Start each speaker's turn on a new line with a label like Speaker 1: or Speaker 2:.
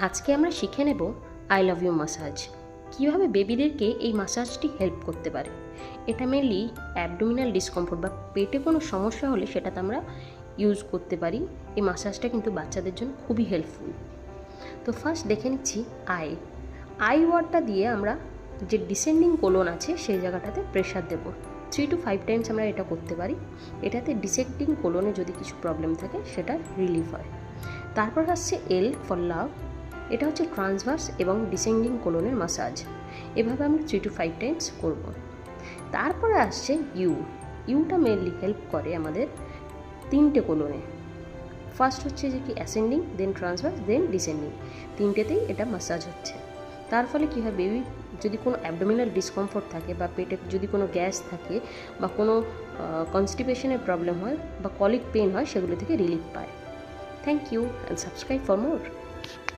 Speaker 1: আজকে আমরা শিখে নেব আই লাভ ইউ মাসাজ। কীভাবে বেবিদেরকে এই মাসাজটি হেল্প করতে পারে। এটা মেনলি অ্যাবডোমিনাল ডিসকমফোর্ট বা পেটে কোনো সমস্যা হলে সেটাতে আমরা ইউজ করতে পারি। এই মাসাজটা কিন্তু বাচ্চাদের জন্য খুবই হেল্পফুল। তো ফার্স্ট দেখে নিচ্ছি আই ওয়ার্ডটা দিয়ে আমরা যে ডিসেন্ডিং কোলন আছে সেই জায়গাটাতে প্রেশার দেব। 3 to 5 টাইমস আমরা এটা করতে পারি। এটাতে ডিসেন্ডিং কোলনে যদি কিছু প্রবলেম থাকে সেটা রিলিফ হয়। তারপর আসছে এল ফর লাভ। এটা হচ্ছে ট্রান্সভার্স এবং ডিসেন্ডিং কোলনের মাসাজ। এভাবে আমরা 3 to 5 টাইমস করব। তারপরে আসছে ইউটা মেনলি হেল্প করে আমাদের 3টে কোলনে। ফার্স্ট হচ্ছে যে কি অ্যাসেন্ডিং, দেন ট্রান্সভার্স, দেন ডিসেন্ডিং, 3টেতেই এটা মাসাজ হচ্ছে। তার ফলে কী হয়, বেবি যদি কোনো অ্যাবডোমিনাল ডিসকমফোর্ট থাকে বা পেটে যদি কোনো গ্যাস থাকে বা কোনো কনস্টিপেশনের প্রবলেম হয় বা কলিক পেন হয়, সেগুলো থেকে রিলিফ পায়। Thank you and subscribe for more.